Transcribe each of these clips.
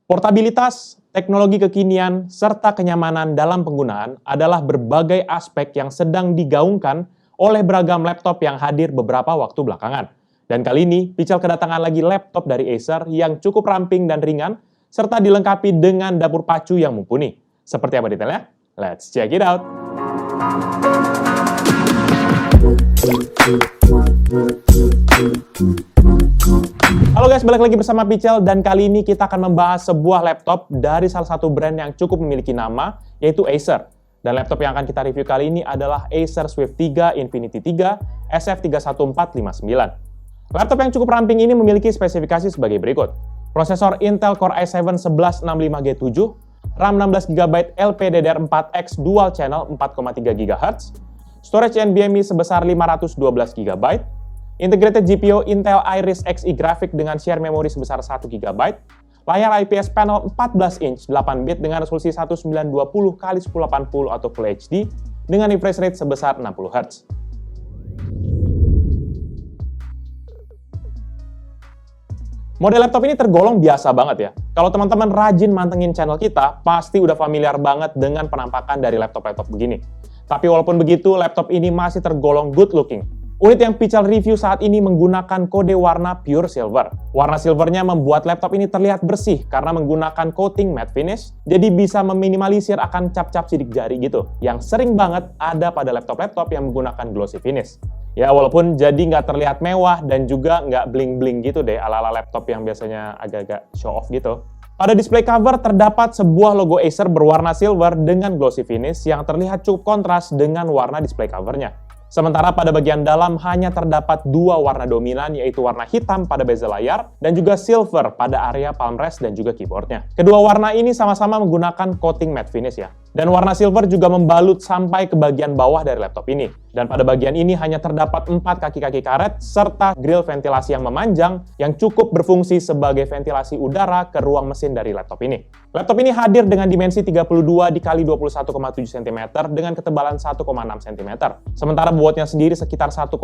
Portabilitas, teknologi kekinian, serta kenyamanan dalam penggunaan adalah berbagai aspek yang sedang digaungkan oleh beragam laptop yang hadir beberapa waktu belakangan. Dan kali ini, Pichel kedatangan lagi laptop dari Acer yang cukup ramping dan ringan, serta dilengkapi dengan dapur pacu yang mumpuni. Seperti apa detailnya? Let's check it out! Halo guys, balik lagi bersama Pichel dan kali ini kita akan membahas sebuah laptop dari salah satu brand yang cukup memiliki nama, yaitu Acer. Dan laptop yang akan kita review kali ini adalah Acer Swift 3 Infinity 3 SF31459. Laptop yang cukup ramping ini memiliki spesifikasi sebagai berikut. Prosesor Intel Core i7-1165G7, RAM 16GB LPDDR4X Dual Channel 4,3 GHz, storage NVMe sebesar 512GB, integrated GPU Intel Iris Xe Graphics dengan share memori sebesar 1GB, layar IPS panel 14 inch 8 bit dengan resolusi 1920x1080 atau Full HD dengan refresh rate sebesar 60 Hz. Model laptop ini tergolong biasa banget ya. Kalau teman-teman rajin mantengin channel kita, pasti udah familiar banget dengan penampakan dari laptop-laptop begini. Tapi walaupun begitu, laptop ini masih tergolong good looking. Unit yang Pichel review saat ini menggunakan kode warna Pure Silver. Warna silvernya membuat laptop ini terlihat bersih karena menggunakan coating matte finish, jadi bisa meminimalisir akan cap-cap sidik jari gitu, yang sering banget ada pada laptop-laptop yang menggunakan glossy finish. Ya, walaupun jadi nggak terlihat mewah dan juga nggak bling-bling gitu deh, ala-ala laptop yang biasanya agak-agak show off gitu. Pada display cover terdapat sebuah logo Acer berwarna silver dengan glossy finish yang terlihat cukup kontras dengan warna display covernya. Sementara pada bagian dalam hanya terdapat dua warna dominan, yaitu warna hitam pada bezel layar dan juga silver pada area palm rest dan juga keyboardnya. Kedua warna ini sama-sama menggunakan coating matte finish ya. Dan warna silver juga membalut sampai ke bagian bawah dari laptop ini. Dan pada bagian ini hanya terdapat 4 kaki-kaki karet serta grill ventilasi yang memanjang yang cukup berfungsi sebagai ventilasi udara ke ruang mesin dari laptop ini. Laptop ini hadir dengan dimensi 32 x 21,7 cm dengan ketebalan 1,6 cm. Sementara bobotnya sendiri sekitar 1,2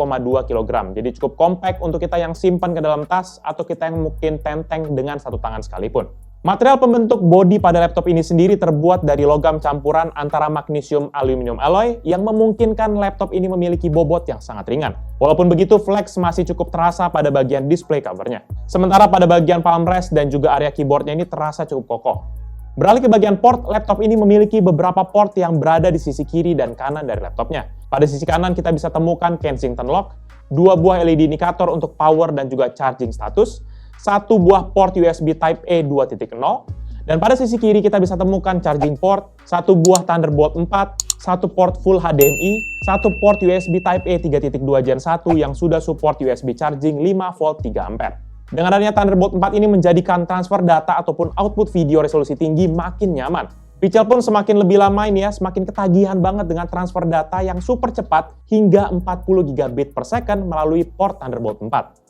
kg. Jadi cukup compact untuk kita yang simpan ke dalam tas atau kita yang mungkin tenteng dengan satu tangan sekalipun. Material pembentuk bodi pada laptop ini sendiri terbuat dari logam campuran antara magnesium aluminium alloy yang memungkinkan laptop ini memiliki bobot yang sangat ringan. Walaupun begitu, flex masih cukup terasa pada bagian display covernya. Sementara pada bagian palm rest dan juga area keyboardnya ini terasa cukup kokoh. Beralih ke bagian port, laptop ini memiliki beberapa port yang berada di sisi kiri dan kanan dari laptopnya. Pada sisi kanan kita bisa temukan Kensington lock, 2 buah LED indikator untuk power dan juga charging status, 1 buah port USB Type-A 2.0, dan pada sisi kiri kita bisa temukan charging port, 1 buah Thunderbolt 4, 1 port full HDMI, 1 port USB Type-A 3.2 Gen 1 yang sudah support USB charging 5V 3A. Dengan adanya Thunderbolt 4 ini menjadikan transfer data ataupun output video resolusi tinggi makin nyaman. Pichel pun semakin lebih lama ini ya, semakin ketagihan banget dengan transfer data yang super cepat hingga 40 gigabit per second melalui port Thunderbolt 4.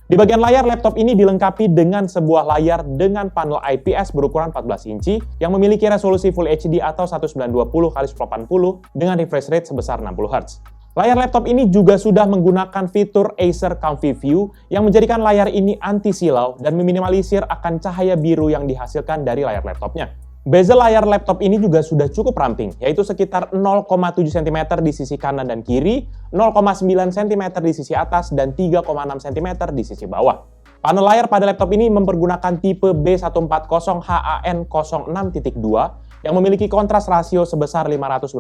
Di bagian layar, laptop ini dilengkapi dengan sebuah layar dengan panel IPS berukuran 14 inci yang memiliki resolusi Full HD atau 1920x1080 dengan refresh rate sebesar 60 Hz. Layar laptop ini juga sudah menggunakan fitur Acer Comfy View yang menjadikan layar ini anti silau dan meminimalisir akan cahaya biru yang dihasilkan dari layar laptopnya. Bezel layar laptop ini juga sudah cukup ramping, yaitu sekitar 0,7 cm di sisi kanan dan kiri, 0,9 cm di sisi atas, dan 3,6 cm di sisi bawah. Panel layar pada laptop ini mempergunakan tipe B140HAN06.2 yang memiliki kontras rasio sebesar 500:1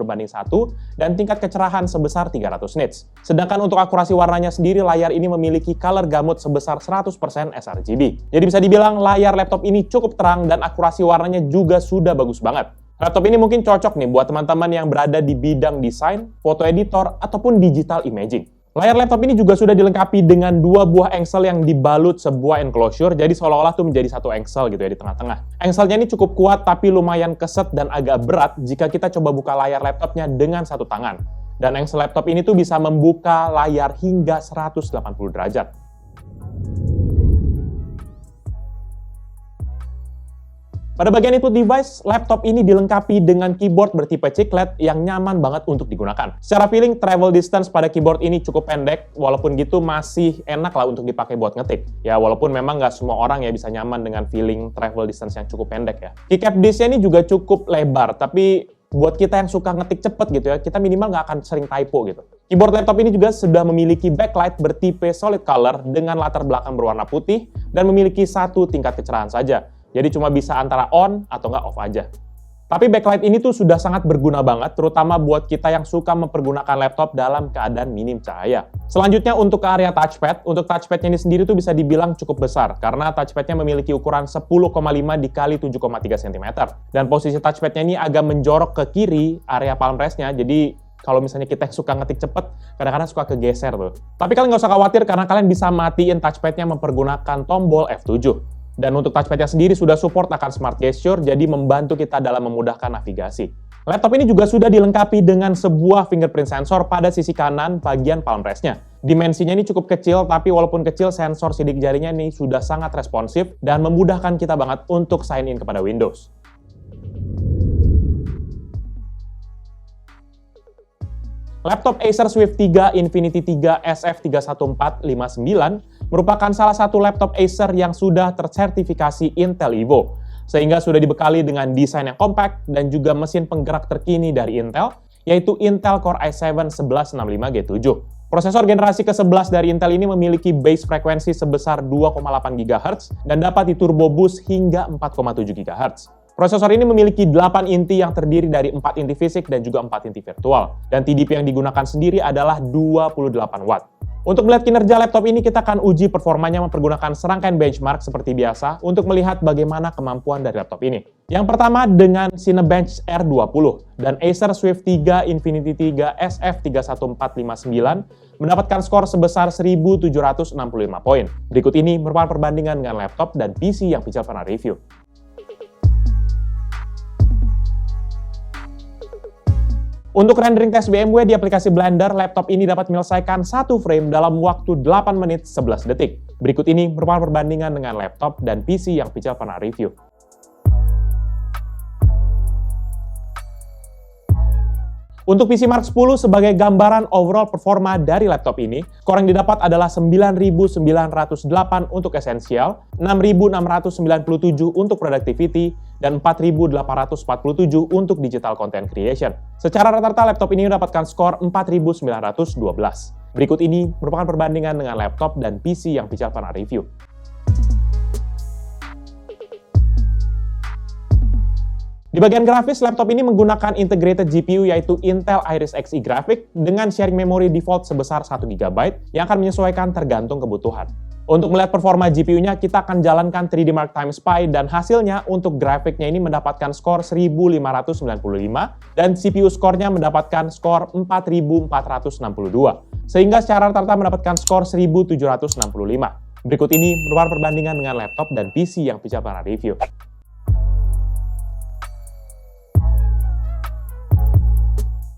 dan tingkat kecerahan sebesar 300 nits. Sedangkan untuk akurasi warnanya sendiri, layar ini memiliki color gamut sebesar 100% sRGB. Jadi bisa dibilang layar laptop ini cukup terang dan akurasi warnanya juga sudah bagus banget. Laptop ini mungkin cocok nih buat teman-teman yang berada di bidang desain, foto editor, ataupun digital imaging. Layar laptop ini juga sudah dilengkapi dengan 2 buah engsel yang dibalut sebuah enclosure, jadi seolah-olah tuh menjadi satu engsel gitu ya di tengah-tengah. Engselnya ini cukup kuat tapi lumayan keset dan agak berat jika kita coba buka layar laptopnya dengan satu tangan. Dan engsel laptop ini tuh bisa membuka layar hingga 180 derajat. Pada bagian input device, laptop ini dilengkapi dengan keyboard bertipe chiclet yang nyaman banget untuk digunakan. Secara feeling, travel distance pada keyboard ini cukup pendek, walaupun gitu masih enak lah untuk dipakai buat ngetik. Ya, walaupun memang nggak semua orang ya bisa nyaman dengan feeling travel distance yang cukup pendek ya. Keycap disknya ini juga cukup lebar, tapi buat kita yang suka ngetik cepet gitu ya, kita minimal nggak akan sering typo gitu. Keyboard laptop ini juga sudah memiliki backlight bertipe solid color dengan latar belakang berwarna putih dan memiliki satu tingkat kecerahan saja. Jadi cuma bisa antara on atau nggak off aja. Tapi backlight ini tuh sudah sangat berguna banget, terutama buat kita yang suka mempergunakan laptop dalam keadaan minim cahaya. Selanjutnya untuk ke area touchpad, untuk touchpadnya ini sendiri tuh bisa dibilang cukup besar, karena touchpadnya memiliki ukuran 10,5 dikali 7,3 cm. Dan posisi touchpadnya ini agak menjorok ke kiri area palm rest-nya, jadi kalau misalnya kita yang suka ngetik cepet, kadang-kadang suka kegeser tuh. Tapi kalian nggak usah khawatir karena kalian bisa matiin touchpadnya mempergunakan tombol F7. Dan untuk touchpadnya sendiri sudah support akan smart gesture, jadi membantu kita dalam memudahkan navigasi. Laptop ini juga sudah dilengkapi dengan sebuah fingerprint sensor pada sisi kanan bagian palm rest-nya. Dimensinya ini cukup kecil, tapi walaupun kecil, sensor sidik jarinya ini sudah sangat responsif dan memudahkan kita banget untuk sign in kepada Windows. Laptop Acer Swift 3 Infinity 3 SF31459 merupakan salah satu laptop Acer yang sudah tersertifikasi Intel Evo, sehingga sudah dibekali dengan desain yang compact dan juga mesin penggerak terkini dari Intel, yaitu Intel Core i7 1165G7. Prosesor generasi ke-11 dari Intel ini memiliki base frekuensi sebesar 2,8 GHz dan dapat diturbo boost hingga 4,7 GHz. Prosesor ini memiliki 8 inti yang terdiri dari 4 inti fisik dan juga 4 inti virtual. Dan TDP yang digunakan sendiri adalah 28 Watt. Untuk melihat kinerja laptop ini, kita akan uji performanya mempergunakan serangkaian benchmark seperti biasa untuk melihat bagaimana kemampuan dari laptop ini. Yang pertama dengan Cinebench R20 dan Acer Swift 3 Infinity 3 SF31459 mendapatkan skor sebesar 1.765 poin. Berikut ini merupakan perbandingan dengan laptop dan PC yang Pichel pernah review. Untuk rendering tes BMW di aplikasi Blender, laptop ini dapat menyelesaikan satu frame dalam waktu 8 menit 11 detik. Berikut ini merupakan perbandingan dengan laptop dan PC yang Pichel pernah review. Untuk PC Mark 10 sebagai gambaran overall performa dari laptop ini, skor yang didapat adalah 9.908 untuk esensial, 6.697 untuk productivity, dan 4.847 untuk digital content creation. Secara rata-rata laptop ini mendapatkan skor 4.912. Berikut ini merupakan perbandingan dengan laptop dan PC yang Pichel pernah review. Di bagian grafis, laptop ini menggunakan integrated GPU yaitu Intel Iris Xe Graphics dengan sharing memory default sebesar 1 GB yang akan menyesuaikan tergantung kebutuhan. Untuk melihat performa GPU-nya, kita akan jalankan 3D Mark Time Spy dan hasilnya untuk grafiknya ini mendapatkan skor 1595 dan CPU skornya mendapatkan skor 4462. Sehingga secara rata-rata mendapatkan skor 1765. Berikut ini merupakan perbandingan dengan laptop dan PC yang Pichel pernah review.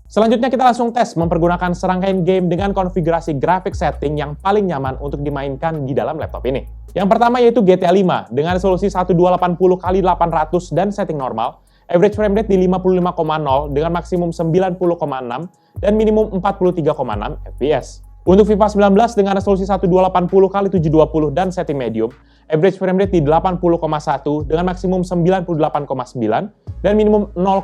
Selanjutnya kita langsung tes mempergunakan serangkaian game dengan konfigurasi grafik setting yang paling nyaman untuk dimainkan di dalam laptop ini. Yang pertama yaitu GTA 5 dengan resolusi 1280x800 dan setting normal, average frame rate di 55,0 dengan maksimum 90,6 dan minimum 43,6 fps. Untuk FIFA 19 dengan resolusi 1280x720 dan setting medium, average frame rate di 80,1 dengan maksimum 98,9 dan minimum 0,2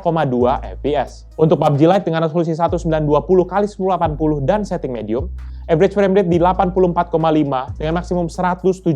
fps. Untuk PUBG Lite dengan resolusi 1920x1080 dan setting medium, average frame rate di 84,5 dengan maksimum 117,7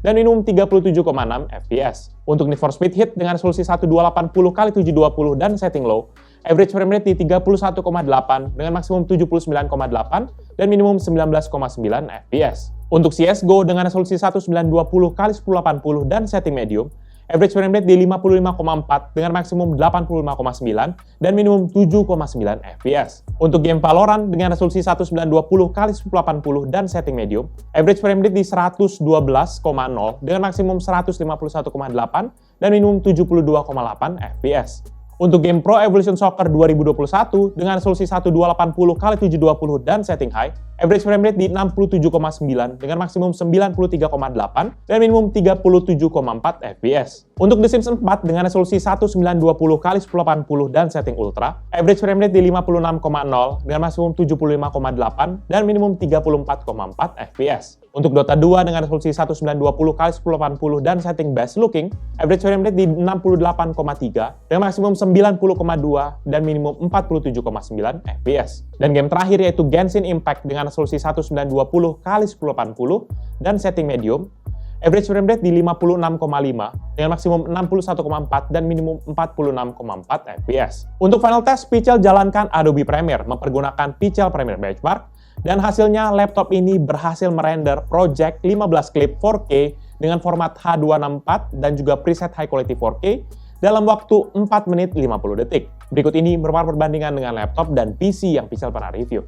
dan minimum 37,6 fps. Untuk Need for Speed Heat dengan resolusi 1280x720 dan setting low, average frame rate di 31,8 dengan maksimum 79,8 dan minimum 19,9 fps. Untuk CSGO dengan resolusi 1920x1080 dan setting medium, average frame rate di 55,4 dengan maksimum 85,9 dan minimum 7,9 fps. Untuk game Valorant dengan resolusi 1920x1080 dan setting medium, average frame rate di 112,0 dengan maksimum 151,8 dan minimum 72,8 fps. Untuk game Pro Evolution Soccer 2021 dengan resolusi 1280x720 dan setting high, average frame rate di 67,9 dengan maksimum 93,8 dan minimum 37,4 fps. Untuk The Sims 4 dengan resolusi 1920x1080 dan setting ultra, average frame rate di 56,0 dengan maksimum 75,8 dan minimum 34,4 fps. Untuk Dota 2 dengan resolusi 1920x1080 dan setting best looking, average frame rate di 68,3 dengan maksimum 90,2 dan minimum 47,9 fps. Dan game terakhir yaitu Genshin Impact dengan resolusi 1920x1080 dan setting medium, average frame rate di 56,5 dengan maksimum 61,4 dan minimum 46,4 fps. Untuk final test, Pichel jalankan Adobe Premiere mempergunakan Pichel Premiere Benchmark, dan hasilnya laptop ini berhasil merender project 15 klip 4K dengan format H264 dan juga preset high quality 4K dalam waktu 4 menit 50 detik. Berikut ini merupakan perbandingan dengan laptop dan PC yang Pichel pernah review.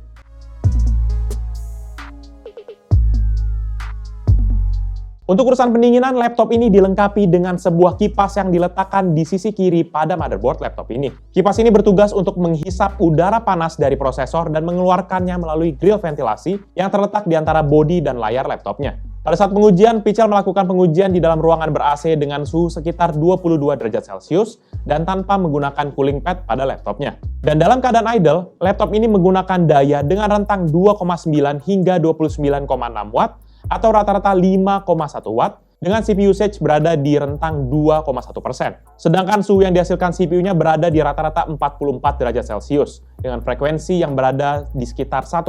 Untuk urusan pendinginan, laptop ini dilengkapi dengan sebuah kipas yang diletakkan di sisi kiri pada motherboard laptop ini. Kipas ini bertugas untuk menghisap udara panas dari prosesor dan mengeluarkannya melalui grill ventilasi yang terletak di antara bodi dan layar laptopnya. Pada saat pengujian, Pichel melakukan pengujian di dalam ruangan ber-AC dengan suhu sekitar 22 derajat Celcius dan tanpa menggunakan cooling pad pada laptopnya. Dan dalam keadaan idle, laptop ini menggunakan daya dengan rentang 2,9 hingga 29,6 watt atau rata-rata 5,1 watt dengan CPU usage berada di rentang 2,1%. Sedangkan suhu yang dihasilkan CPU-nya berada di rata-rata 44 derajat Celcius dengan frekuensi yang berada di sekitar 1,4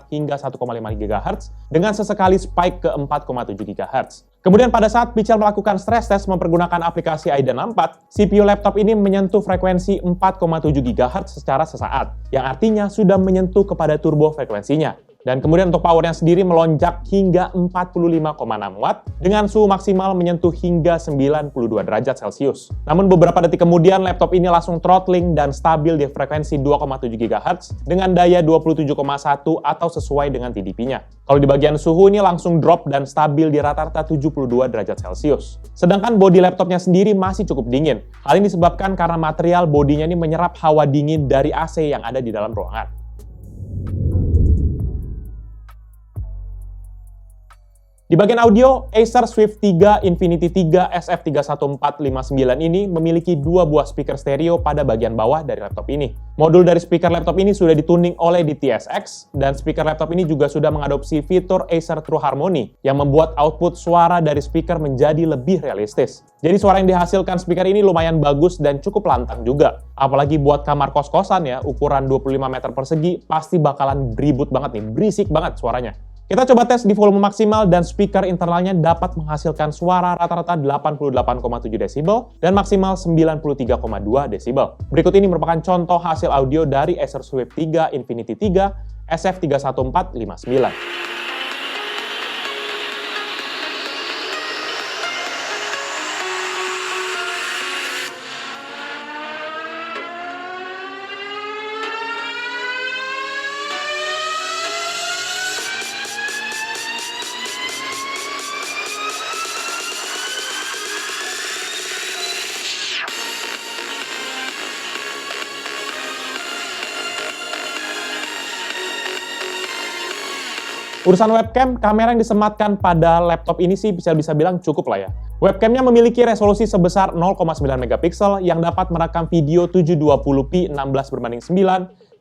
hingga 1,5 GHz dengan sesekali spike ke 4,7 GHz. Kemudian pada saat Pichel melakukan stress test mempergunakan aplikasi AIDA 64, CPU laptop ini menyentuh frekuensi 4,7 GHz secara sesaat, yang artinya sudah menyentuh kepada turbo frekuensinya. Dan kemudian untuk powernya sendiri melonjak hingga 45,6 watt dengan suhu maksimal menyentuh hingga 92 derajat Celcius. Namun beberapa detik kemudian laptop ini langsung throttling dan stabil di frekuensi 2,7 GHz dengan daya 27,1 atau sesuai dengan TDP-nya. Kalau di bagian suhu ini langsung drop dan stabil di rata-rata 72 derajat Celcius. Sedangkan bodi laptopnya sendiri masih cukup dingin. Hal ini disebabkan karena material bodinya ini menyerap hawa dingin dari AC yang ada di dalam ruangan. Di bagian audio, Acer Swift 3 Infinity 3 SF31459 ini memiliki dua buah speaker stereo pada bagian bawah dari laptop ini. Modul dari speaker laptop ini sudah dituning oleh DTS:X, dan speaker laptop ini juga sudah mengadopsi fitur Acer True Harmony yang membuat output suara dari speaker menjadi lebih realistis. Jadi suara yang dihasilkan speaker ini lumayan bagus dan cukup lantang juga. Apalagi buat kamar kos-kosan ya, ukuran 25 meter persegi, pasti bakalan beribut banget nih, berisik banget suaranya. Kita coba tes di volume maksimal dan speaker internalnya dapat menghasilkan suara rata-rata 88,7 desibel dan maksimal 93,2 desibel. Berikut ini merupakan contoh hasil audio dari Acer Swift 3 Infinity 3 SF31459. Urusan webcam, kamera yang disematkan pada laptop ini sih bisa bilang cukup lah ya. Webcamnya memiliki resolusi sebesar 0,9 megapiksel yang dapat merekam video 720p 16:9,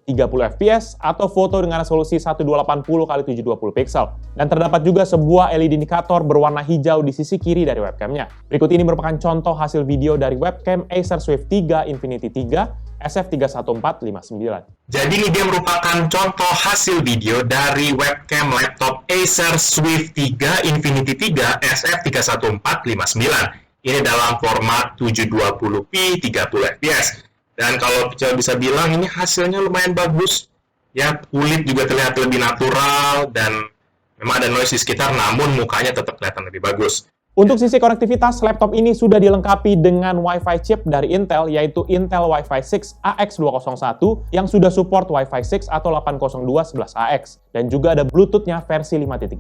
30 fps, atau foto dengan resolusi 1280x720 pixel. Dan terdapat juga sebuah LED indikator berwarna hijau di sisi kiri dari webcamnya. Berikut ini merupakan contoh hasil video dari webcam Acer Swift 3 Infinity 3 SF31459. Jadi ini dia merupakan contoh hasil video dari webcam laptop Acer Swift 3 Infinity 3 SF31459. Ini dalam format 720p 30 fps. Dan kalau bisa bilang ini hasilnya lumayan bagus. Ya, kulit juga terlihat lebih natural dan memang ada noise di sekitar, namun mukanya tetap kelihatan lebih bagus. Untuk sisi konektivitas, laptop ini sudah dilengkapi dengan Wi-Fi chip dari Intel, yaitu Intel Wi-Fi 6 AX201 yang sudah support Wi-Fi 6 atau 802.11ax, dan juga ada Bluetooth-nya versi 5.2.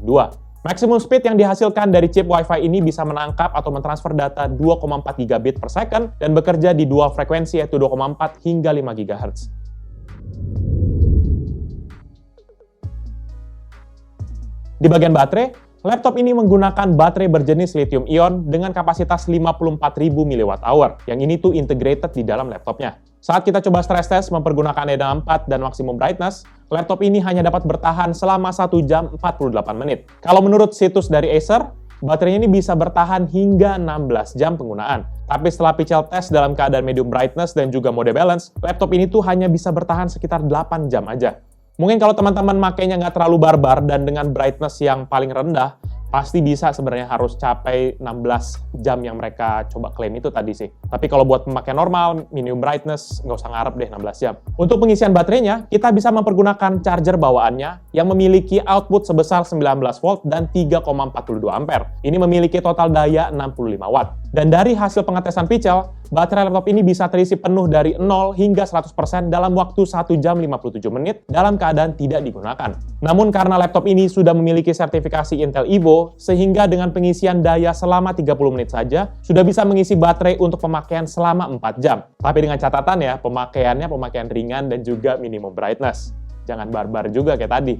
Maximum speed yang dihasilkan dari chip Wi-Fi ini bisa menangkap atau mentransfer data 2,4 gigabit per second dan bekerja di dual frekuensi yaitu 2,4 hingga 5 GHz. Di bagian baterai, laptop ini menggunakan baterai berjenis lithium ion dengan kapasitas 54.000 mAh. Yang ini tuh integrated di dalam laptopnya. Saat kita coba stress test mempergunakan EDA 4 dan maximum brightness, laptop ini hanya dapat bertahan selama 1 jam 48 menit. Kalau menurut situs dari Acer, baterainya ini bisa bertahan hingga 16 jam penggunaan. Tapi setelah Pichel tes dalam keadaan medium brightness dan juga mode balance, laptop ini tuh hanya bisa bertahan sekitar 8 jam aja. Mungkin kalau teman-teman makainya nggak terlalu barbar dan dengan brightness yang paling rendah, pasti bisa sebenarnya harus capai 16 jam yang mereka coba klaim itu tadi sih. Tapi kalau buat pemakaian normal, medium brightness, nggak usah ngarep deh 16 jam. Untuk pengisian baterainya, kita bisa mempergunakan charger bawaannya yang memiliki output sebesar 19 volt dan 3,42 ampere. Ini memiliki total daya 65 watt. Dan dari hasil pengetesan Pichel, baterai laptop ini bisa terisi penuh dari 0 hingga 100% dalam waktu 1 jam 57 menit dalam keadaan tidak digunakan. Namun karena laptop ini sudah memiliki sertifikasi Intel Evo, sehingga dengan pengisian daya selama 30 menit saja, sudah bisa mengisi baterai untuk pemakaian selama 4 jam. Tapi dengan catatan ya, pemakaiannya pemakaian ringan dan juga minimum brightness. Jangan barbar juga kayak tadi.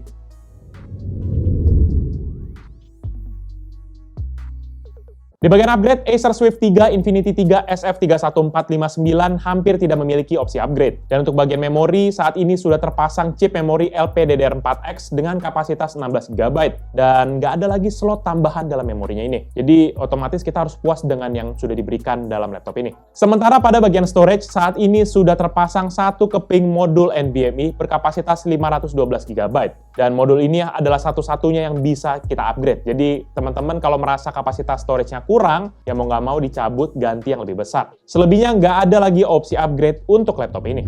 Di bagian upgrade, Acer Swift 3 Infinity 3 SF31459 hampir tidak memiliki opsi upgrade. Dan untuk bagian memori, saat ini sudah terpasang chip memori LPDDR4X dengan kapasitas 16 GB. Dan nggak ada lagi slot tambahan dalam memorinya ini. Jadi otomatis kita harus puas dengan yang sudah diberikan dalam laptop ini. Sementara pada bagian storage, saat ini sudah terpasang satu keping modul NVMe berkapasitas 512 GB. Dan modul ini adalah satu-satunya yang bisa kita upgrade. Jadi teman-teman kalau merasa kapasitas storage-nya kurang, ya mau nggak mau dicabut ganti yang lebih besar. Selebihnya nggak ada lagi opsi upgrade untuk laptop ini.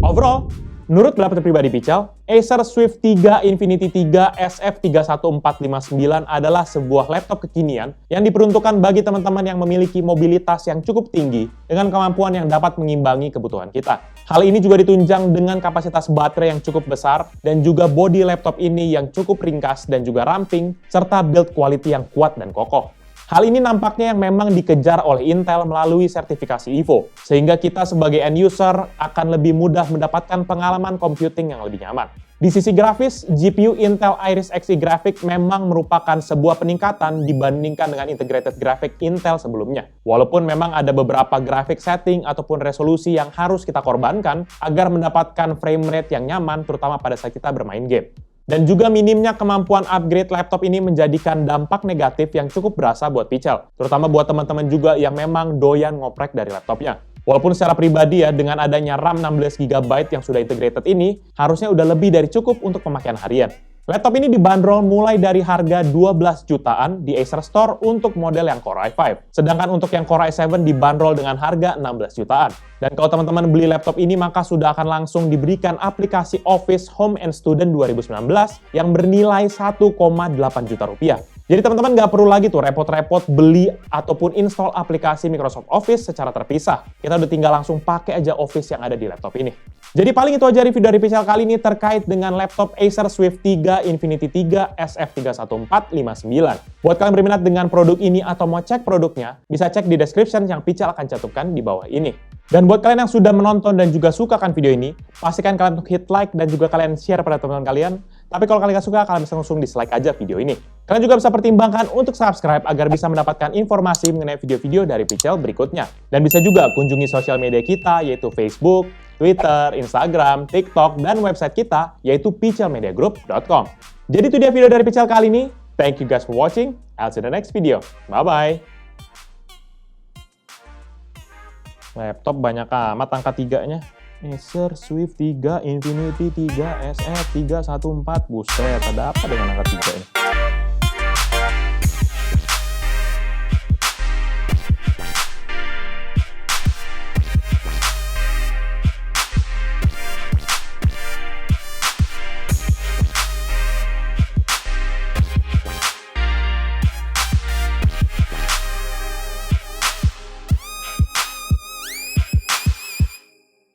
Overall, menurut pendapat pribadi Pichel, Acer Swift 3 Infinity 3 SF31459 adalah sebuah laptop kekinian yang diperuntukkan bagi teman-teman yang memiliki mobilitas yang cukup tinggi dengan kemampuan yang dapat mengimbangi kebutuhan kita. Hal ini juga ditunjang dengan kapasitas baterai yang cukup besar dan juga bodi laptop ini yang cukup ringkas dan juga ramping, serta build quality yang kuat dan kokoh. Hal ini nampaknya yang memang dikejar oleh Intel melalui sertifikasi Evo, sehingga kita sebagai end user akan lebih mudah mendapatkan pengalaman computing yang lebih nyaman. Di sisi grafis, GPU Intel Iris Xe Graphics memang merupakan sebuah peningkatan dibandingkan dengan integrated graphic Intel sebelumnya. Walaupun memang ada beberapa graphic setting ataupun resolusi yang harus kita korbankan agar mendapatkan frame rate yang nyaman, terutama pada saat kita bermain game. Dan juga minimnya kemampuan upgrade laptop ini menjadikan dampak negatif yang cukup berasa buat Pichel, terutama buat teman-teman juga yang memang doyan ngoprek dari laptopnya. Walaupun secara pribadi ya, dengan adanya RAM 16 GB yang sudah integrated ini, harusnya udah lebih dari cukup untuk pemakaian harian. Laptop ini dibanderol mulai dari harga 12 jutaan di Acer Store untuk model yang Core i5. Sedangkan untuk yang Core i7 dibanderol dengan harga 16 jutaan. Dan kalau teman-teman beli laptop ini, maka sudah akan langsung diberikan aplikasi Office Home and Student 2019 yang bernilai 1,8 juta rupiah. Jadi teman-teman nggak perlu lagi tuh repot-repot beli ataupun install aplikasi Microsoft Office secara terpisah. Kita udah tinggal langsung pakai aja Office yang ada di laptop ini. Jadi paling itu aja review dari Pichel kali ini terkait dengan laptop Acer Swift 3 Infinity 3 SF31459. Buat kalian berminat dengan produk ini atau mau cek produknya, bisa cek di description yang Pichel akan cantumkan di bawah ini. Dan buat kalian yang sudah menonton dan juga suka kan video ini, pastikan kalian untuk hit like dan juga kalian share pada teman-teman kalian. Tapi kalau kalian nggak suka, kalian bisa langsung dislike aja video ini. Kalian juga bisa pertimbangkan untuk subscribe agar bisa mendapatkan informasi mengenai video-video dari Pichel berikutnya. Dan bisa juga kunjungi sosial media kita, yaitu Facebook, Twitter, Instagram, TikTok, dan website kita, yaitu pichelmediagroup.com. Jadi itu dia video dari Pichel kali ini. Thank you guys for watching. I'll see you in the next video. Bye-bye. Laptop banyak amat angka 3-nya. Acer Swift 3 Infinity 3 SF314. Buset, ada apa dengan angka 3 ini?